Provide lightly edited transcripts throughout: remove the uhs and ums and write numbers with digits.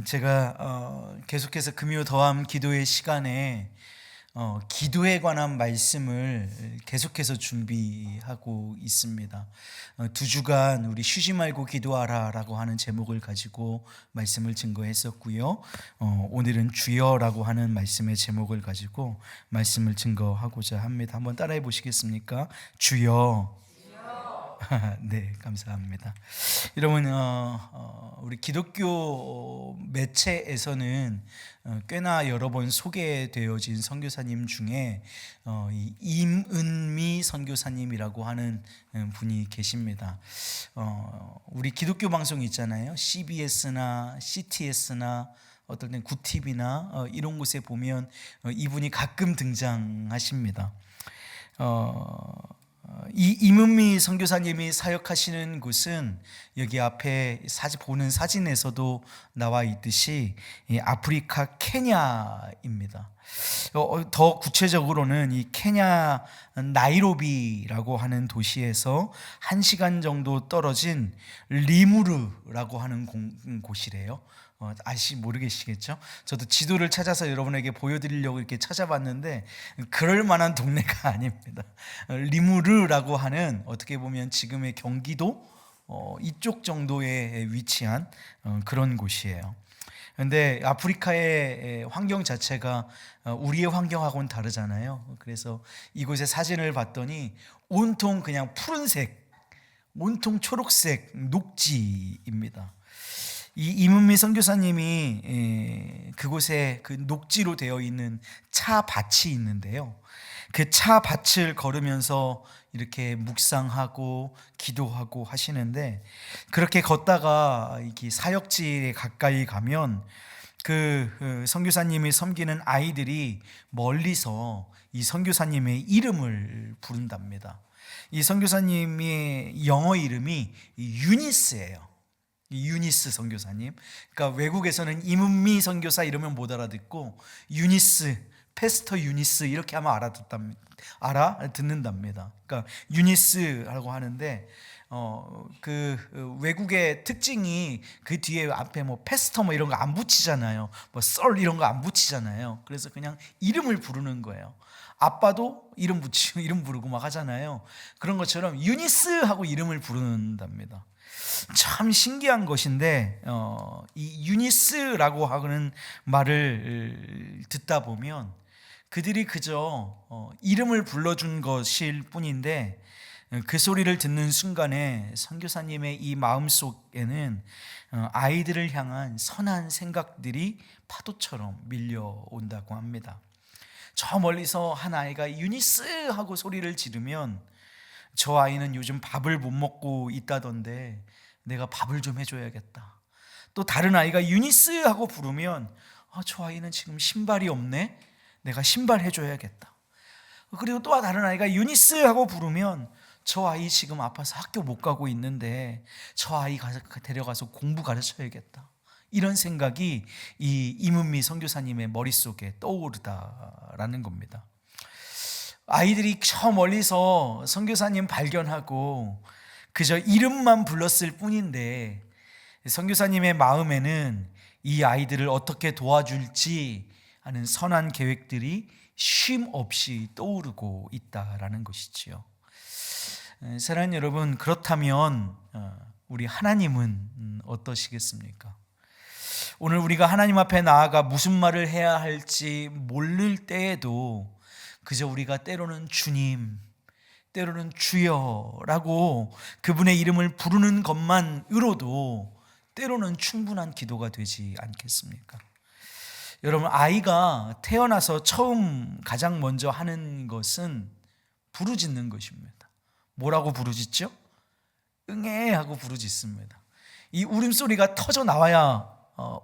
제가 계속해서 금요 더함 기도의 시간에 기도에 관한 말씀을 계속해서 준비하고 있습니다. 2주간 우리 쉬지 말고 기도하라라고 하는 제목을 가지고 말씀을 증거했었고요. 오늘은 주여라고 하는 말씀의 제목을 가지고 말씀을 증거하고자 합니다. 한번 따라해 보시겠습니까? 주여. 네, 감사합니다. 여러분, 우리 기독교 매체에서는 꽤나 여러 번 소개되어진 선교사님 중에 이 임은미 선교사님이라고 하는 분이 계십니다. 우리 기독교 방송 있잖아요. CBS나 CTS나 어떨 땐 구TV나 이런 곳에 보면 이분이 가끔 등장하십니다. 이 임은미 선교사님이 사역하시는 곳은 여기 앞에 보는 사진에서도 나와 있듯이 아프리카 케냐입니다. 더 구체적으로는 이 케냐 나이로비라고 하는 도시에서 1시간 정도 떨어진 리무르라고 하는 곳이래요. 모르겠시겠죠? 저도 지도를 찾아서 여러분에게 보여드리려고 이렇게 찾아봤는데 그럴 만한 동네가 아닙니다. 리무르라고 하는 어떻게 보면 지금의 경기도 이쪽 정도에 위치한 그런 곳이에요. 그런데 아프리카의 환경 자체가 우리의 환경하고는 다르잖아요. 그래서 이곳의 사진을 봤더니 온통 그냥 푸른색, 온통 초록색 녹지입니다. 이 임은미 선교사님이 그곳에 그 녹지로 되어 있는 차밭이 있는데요. 그 차밭을 걸으면서 이렇게 묵상하고 기도하고 하시는데, 그렇게 걷다가 이렇게 사역지에 가까이 가면 그 선교사님이 섬기는 아이들이 멀리서 이 선교사님의 이름을 부른답니다. 이 선교사님의 영어 이름이 유니스예요. 유니스 선교사님. 그러니까 외국에서는 임은미 선교사 이러면 못 알아듣고 유니스, 패스터 유니스 이렇게 하면 알아듣는답니다. 그러니까 유니스라고 하는데 그 외국의 특징이 그 뒤에 앞에 뭐 패스터 뭐 이런 거 안 붙이잖아요. 뭐 썰 이런 거 안 붙이잖아요. 그래서 그냥 이름을 부르는 거예요. 아빠도 이름 붙이고 이름 부르고 막 하잖아요. 그런 것처럼 유니스 하고 이름을 부른답니다. 참 신기한 것인데 이 유니스라고 하는 말을 듣다 보면 그들이 그저 이름을 불러준 것일 뿐인데 그 소리를 듣는 순간에 선교사님의 이 마음속에는 아이들을 향한 선한 생각들이 파도처럼 밀려온다고 합니다. 저 멀리서 한 아이가 유니스 하고 소리를 지르면 저 아이는 요즘 밥을 못 먹고 있다던데 내가 밥을 좀 해줘야겠다. 또 다른 아이가 유니스 하고 부르면 저 아이는 지금 신발이 없네. 내가 신발 해줘야겠다. 그리고 또 다른 아이가 유니스 하고 부르면 저 아이 지금 아파서 학교 못 가고 있는데 저 아이 데려가서 공부 가르쳐야겠다. 이런 생각이 이 임은미 선교사님의 머릿속에 떠오르다라는 겁니다. 아이들이 저 멀리서 선교사님 발견하고 그저 이름만 불렀을 뿐인데 선교사님의 마음에는 이 아이들을 어떻게 도와줄지 하는 선한 계획들이 쉼 없이 떠오르고 있다라는 것이지요. 사랑하는 여러분, 그렇다면 우리 하나님은 어떠시겠습니까? 오늘 우리가 하나님 앞에 나아가 무슨 말을 해야 할지 모를 때에도 그저 우리가 때로는 주님, 때로는 주여라고 그분의 이름을 부르는 것만으로도 때로는 충분한 기도가 되지 않겠습니까? 여러분, 아이가 태어나서 처음 가장 먼저 하는 것은 부르짖는 것입니다. 뭐라고 부르짖죠? 응애 하고 부르짖습니다. 이 울음소리가 터져 나와야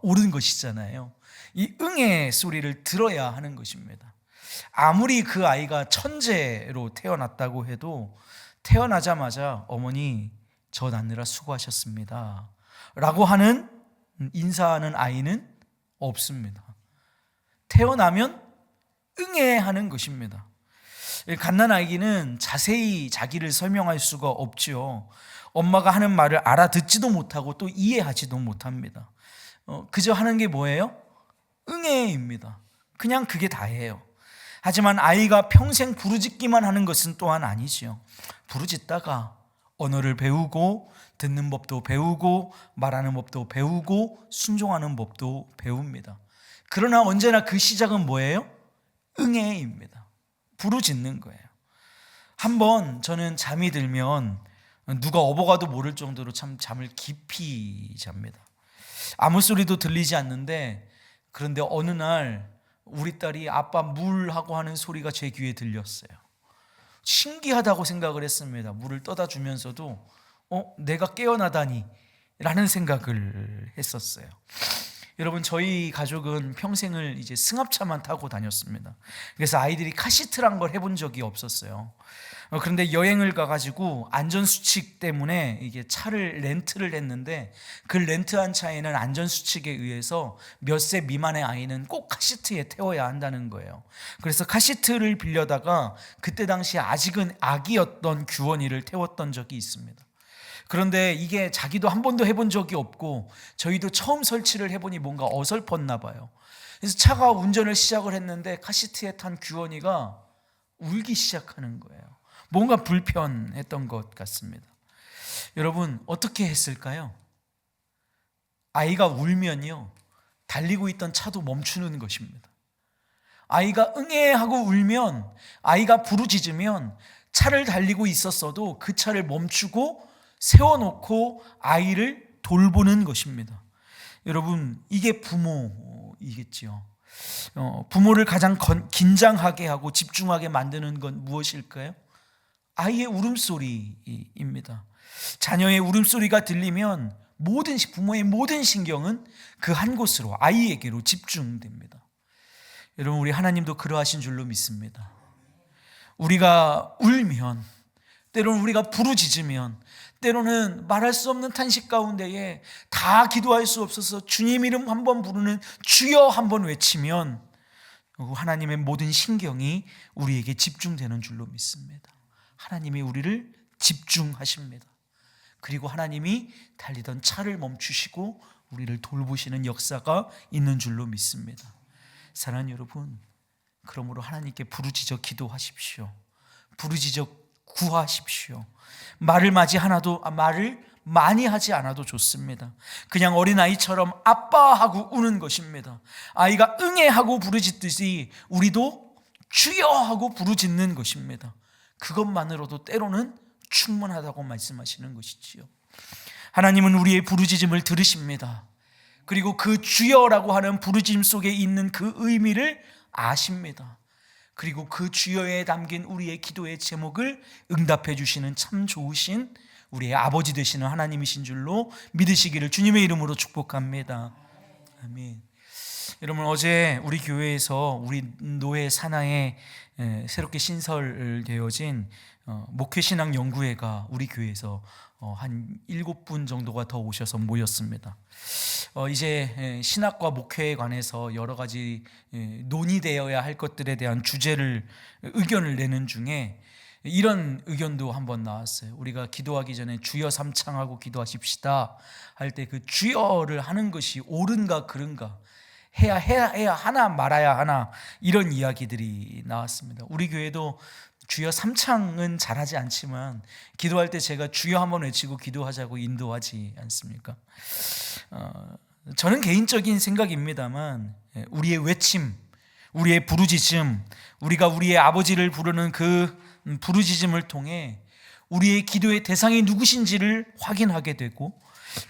옳은 것이잖아요. 이 응애 소리를 들어야 하는 것입니다. 아무리 그 아이가 천재로 태어났다고 해도 태어나자마자 어머니 저 낳느라 수고하셨습니다 라고 하는 인사하는 아이는 없습니다. 태어나면 응애하는 것입니다. 갓난아기는 자세히 자기를 설명할 수가 없죠. 엄마가 하는 말을 알아듣지도 못하고 또 이해하지도 못합니다. 그저 하는 게 뭐예요? 응애입니다. 그냥 그게 다예요. 하지만 아이가 평생 부르짖기만 하는 것은 또한 아니지요. 부르짖다가 언어를 배우고 듣는 법도 배우고 말하는 법도 배우고 순종하는 법도 배웁니다. 그러나 언제나 그 시작은 뭐예요? 응애입니다. 부르짖는 거예요. 한번 저는 잠이 들면 누가 업어가도 모를 정도로 참 잠을 깊이 잡니다. 아무 소리도 들리지 않는데, 그런데 어느 날 우리 딸이 아빠 물 하고 하는 소리가 제 귀에 들렸어요. 신기하다고 생각을 했습니다. 물을 떠다 주면서도 내가 깨어나다니 라는 생각을 했었어요. 여러분, 저희 가족은 평생을 이제 승합차만 타고 다녔습니다. 그래서 아이들이 카시트란 걸 해본 적이 없었어요. 그런데 여행을 가가지고 안전수칙 때문에 이게 차를 렌트를 했는데, 그 렌트한 차에는 안전수칙에 의해서 몇 세 미만의 아이는 꼭 카시트에 태워야 한다는 거예요. 그래서 카시트를 빌려다가 그때 당시 아직은 아기였던 규원이를 태웠던 적이 있습니다. 그런데 이게 자기도 한 번도 해본 적이 없고 저희도 처음 설치를 해보니 뭔가 어설펐나 봐요. 그래서 차가 운전을 시작을 했는데 카시트에 탄 규원이가 울기 시작하는 거예요. 뭔가 불편했던 것 같습니다. 여러분, 어떻게 했을까요? 아이가 울면요, 달리고 있던 차도 멈추는 것입니다. 아이가 응애하고 울면, 아이가 부르짖으면 차를 달리고 있었어도 그 차를 멈추고 세워놓고 아이를 돌보는 것입니다. 여러분, 이게 부모이겠지요. 부모를 가장 긴장하게 하고 집중하게 만드는 건 무엇일까요? 아이의 울음소리입니다. 자녀의 울음소리가 들리면 부모의 모든 신경은 그 한 곳으로, 아이에게로 집중됩니다. 여러분, 우리 하나님도 그러하신 줄로 믿습니다. 우리가 울면, 때로는 우리가 부르짖으면, 때로는 말할 수 없는 탄식 가운데에 다 기도할 수 없어서 주님 이름 한번 부르는 주여 한번 외치면 하나님의 모든 신경이 우리에게 집중되는 줄로 믿습니다. 하나님이 우리를 집중하십니다. 그리고 하나님이 달리던 차를 멈추시고 우리를 돌보시는 역사가 있는 줄로 믿습니다. 사랑하는 여러분, 그러므로 하나님께 부르짖어 기도하십시오. 부르짖어 구하십시오. 말을 많이 하지 않아도 좋습니다. 그냥 어린아이처럼 아빠 하고 우는 것입니다. 아이가 응애하고 부르짖듯이 우리도 주여 하고 부르짖는 것입니다. 그것만으로도 때로는 충분하다고 말씀하시는 것이지요. 하나님은 우리의 부르짖음을 들으십니다. 그리고 그 주여라고 하는 부르짖음 속에 있는 그 의미를 아십니다. 그리고 그 주여에 담긴 우리의 기도의 제목을 응답해 주시는 참 좋으신 우리의 아버지 되시는 하나님이신 줄로 믿으시기를 주님의 이름으로 축복합니다. 아멘. 여러분, 어제 우리 교회에서 우리 노예 산하에 새롭게 신설되어진 목회신앙연구회가 우리 교회에서 한 7분 정도가 더 오셔서 모였습니다. 이제 신학과 목회에 관해서 여러 가지 논의되어야 할 것들에 대한 의견을 내는 중에 이런 의견도 한번 나왔어요. 우리가 기도하기 전에 주여 삼창하고 기도하십시다 할 때 그 주여를 하는 것이 옳은가 그른가, 해야 하나 말아야 하나, 이런 이야기들이 나왔습니다. 우리 교회도 주여 삼창은 잘하지 않지만 기도할 때 제가 주여 한번 외치고 기도하자고 인도하지 않습니까? 저는 개인적인 생각입니다만 우리의 외침, 우리의 부르짖음, 우리가 우리의 아버지를 부르는 그 부르짖음을 통해 우리의 기도의 대상이 누구신지를 확인하게 되고,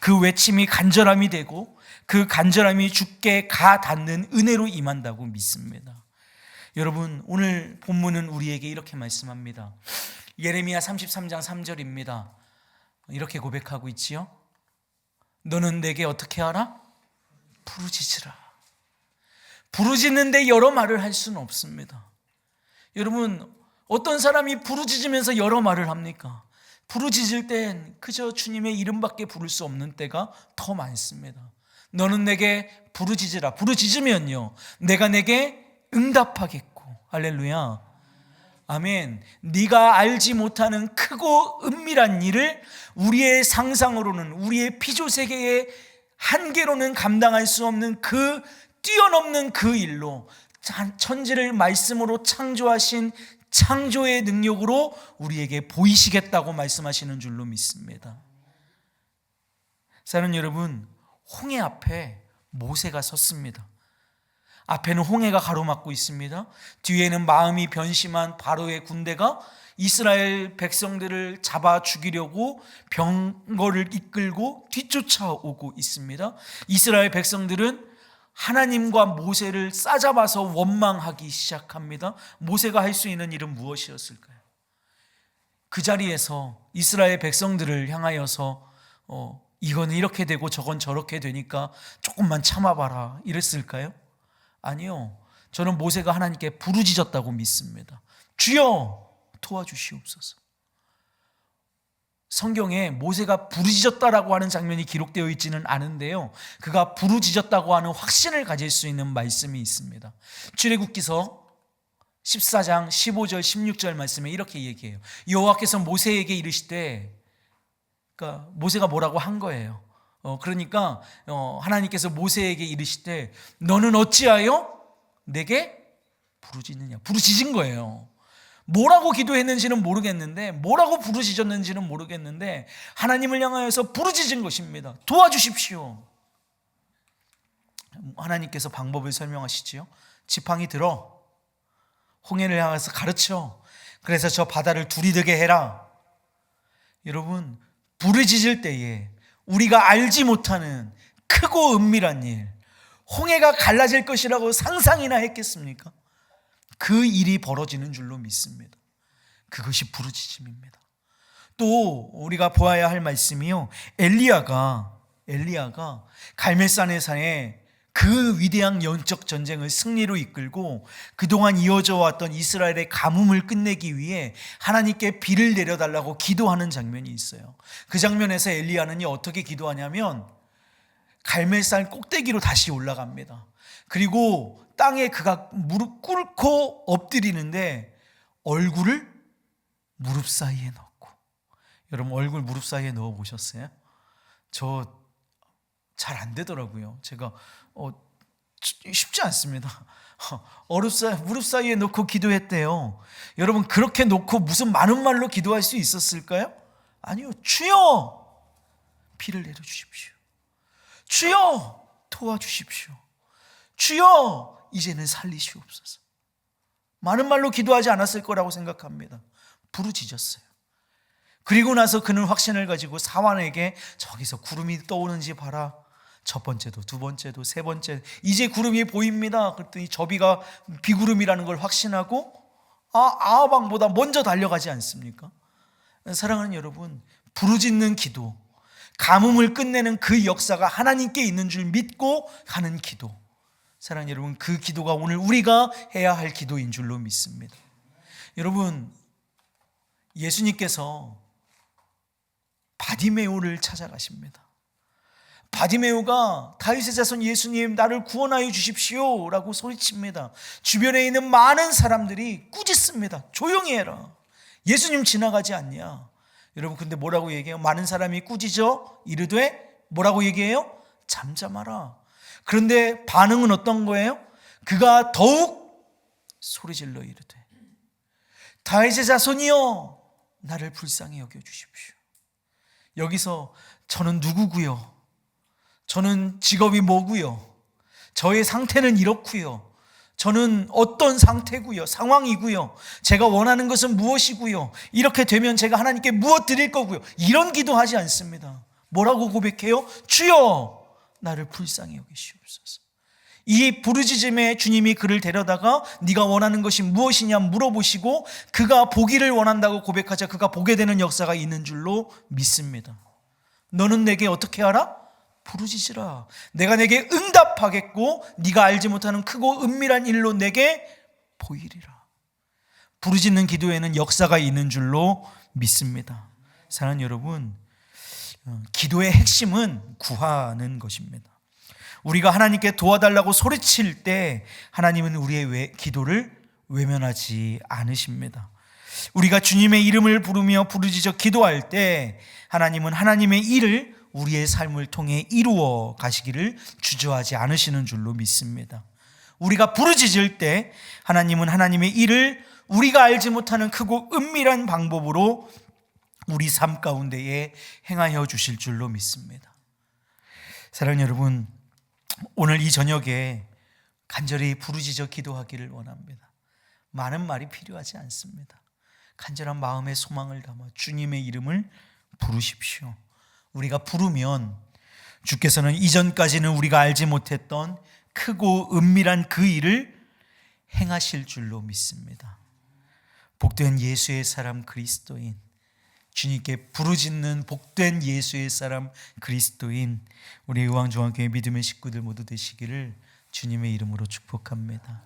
그 외침이 간절함이 되고 그 간절함이 주께 가 닿는 은혜로 임한다고 믿습니다. 여러분, 오늘 본문은 우리에게 이렇게 말씀합니다. 예레미야 33장 3절입니다. 이렇게 고백하고 있지요. 너는 내게 어떻게 하라? 부르짖으라. 부르짖는데 여러 말을 할 수는 없습니다. 여러분, 어떤 사람이 부르짖으면서 여러 말을 합니까? 부르짖을 땐 그저 주님의 이름밖에 부를 수 없는 때가 더 많습니다. 너는 내게 부르짖으라. 부르짖으면요, 내가 내게 응답하겠고. 할렐루야. 아멘. 네가 알지 못하는 크고 은밀한 일을 우리의 상상으로는, 우리의 피조세계에 한계로는 감당할 수 없는 그 뛰어넘는 그 일로 천지를 말씀으로 창조하신 창조의 능력으로 우리에게 보이시겠다고 말씀하시는 줄로 믿습니다. 사랑하는 여러분, 홍해 앞에 모세가 섰습니다. 앞에는 홍해가 가로막고 있습니다. 뒤에는 마음이 변심한 바로의 군대가 이스라엘 백성들을 잡아 죽이려고 병거를 이끌고 뒤쫓아오고 있습니다. 이스라엘 백성들은 하나님과 모세를 싸잡아서 원망하기 시작합니다. 모세가 할 수 있는 일은 무엇이었을까요? 그 자리에서 이스라엘 백성들을 향하여서 이건 이렇게 되고 저건 저렇게 되니까 조금만 참아봐라 이랬을까요? 아니요. 저는 모세가 하나님께 부르짖었다고 믿습니다. 주여 도와주시옵소서. 성경에 모세가 부르짖었다라고 하는 장면이 기록되어 있지는 않은데요, 그가 부르짖었다고 하는 확신을 가질 수 있는 말씀이 있습니다. 출애굽기서 14장 15절 16절 말씀에 이렇게 얘기해요. 여호와께서 모세에게 이르시되, 그러니까 모세가 뭐라고 한 거예요. 그러니까 하나님께서 모세에게 이르시되 너는 어찌하여 내게 부르짖느냐, 부르짖은 거예요. 뭐라고 기도했는지는 모르겠는데, 뭐라고 부르짖었는지는 모르겠는데 하나님을 향하여서 부르짖은 것입니다. 도와주십시오. 하나님께서 방법을 설명하시지요. 지팡이 들어 홍해를 향해서 가르쳐, 그래서 저 바다를 둘이 되게 해라. 여러분, 부르짖을 때에 우리가 알지 못하는 크고 은밀한 일, 홍해가 갈라질 것이라고 상상이나 했겠습니까? 그 일이 벌어지는 줄로 믿습니다. 그것이 부르짖음입니다. 또 우리가 보아야 할 말씀이요, 엘리야가 갈멜산의 그 위대한 영적 전쟁을 승리로 이끌고 그동안 이어져 왔던 이스라엘의 가뭄을 끝내기 위해 하나님께 비를 내려달라고 기도하는 장면이 있어요. 그 장면에서 엘리야는 어떻게 기도하냐면 갈멜산 꼭대기로 다시 올라갑니다. 그리고 땅에 그가 무릎 꿇고 엎드리는데 얼굴을 무릎 사이에 넣고, 여러분 얼굴 무릎 사이에 넣어 보셨어요? 저 잘 안 되더라고요. 제가 쉽지 않습니다. 무릎 사이에 놓고 기도했대요. 여러분, 그렇게 놓고 무슨 많은 말로 기도할 수 있었을까요? 아니요. 주여 비를 내려주십시오. 주여 도와주십시오. 주여 이제는 살리시옵소서. 많은 말로 기도하지 않았을 거라고 생각합니다. 부르짖었어요. 그리고 나서 그는 확신을 가지고 사환에게 저기서 구름이 떠오는지 봐라. 첫 번째도 두 번째도 세 번째, 이제 구름이 보입니다. 그랬더니 저 비가 비구름이라는 걸 확신하고 아하방보다 먼저 달려가지 않습니까? 사랑하는 여러분, 부르짖는 기도, 가뭄을 끝내는 그 역사가 하나님께 있는 줄 믿고 하는 기도, 사랑하는 여러분, 그 기도가 오늘 우리가 해야 할 기도인 줄로 믿습니다. 여러분, 예수님께서 바디메오를 찾아가십니다. 바디메오가 다윗의 자손 예수님 나를 구원하여 주십시오 라고 소리칩니다. 주변에 있는 많은 사람들이 꾸짖습니다. 조용히 해라, 예수님 지나가지 않냐. 여러분, 근데 뭐라고 얘기해요? 많은 사람이 꾸짖어 이르되 뭐라고 얘기해요? 잠잠하라. 그런데 반응은 어떤 거예요? 그가 더욱 소리질러 이르되 다윗의 자손이여 나를 불쌍히 여겨주십시오. 여기서 저는 누구고요? 저는 직업이 뭐고요? 저의 상태는 이렇고요. 저는 어떤 상태고요? 상황이고요. 제가 원하는 것은 무엇이고요? 이렇게 되면 제가 하나님께 무엇 드릴 거고요? 이런 기도하지 않습니다. 뭐라고 고백해요? 주여 나를 불쌍히 여기시옵소서. 이 부르짖음에 주님이 그를 데려다가 네가 원하는 것이 무엇이냐 물어보시고 그가 보기를 원한다고 고백하자 그가 보게 되는 역사가 있는 줄로 믿습니다. 너는 내게 어떻게 하라? 부르짖으라. 내가 내게 응답하겠고 네가 알지 못하는 크고 은밀한 일로 내게 보이리라. 부르짖는 기도에는 역사가 있는 줄로 믿습니다. 사랑하는 여러분, 기도의 핵심은 구하는 것입니다. 우리가 하나님께 도와달라고 소리칠 때 하나님은 우리의 기도를 외면하지 않으십니다. 우리가 주님의 이름을 부르며 부르짖어 기도할 때 하나님은 하나님의 일을 우리의 삶을 통해 이루어 가시기를 주저하지 않으시는 줄로 믿습니다. 우리가 부르짖을 때 하나님은 하나님의 일을 우리가 알지 못하는 크고 은밀한 방법으로 우리 삶 가운데에 행하여 주실 줄로 믿습니다. 사랑하는 여러분, 오늘 이 저녁에 간절히 부르짖어 기도하기를 원합니다. 많은 말이 필요하지 않습니다. 간절한 마음의 소망을 담아 주님의 이름을 부르십시오. 우리가 부르면 주께서는 이전까지는 우리가 알지 못했던 크고 은밀한 그 일을 행하실 줄로 믿습니다. 복된 예수의 사람 그리스도인, 주님께 부르짖는 복된 예수의 사람 그리스도인, 우리 의왕중앙교회 믿음의 식구들 모두 되시기를 주님의 이름으로 축복합니다.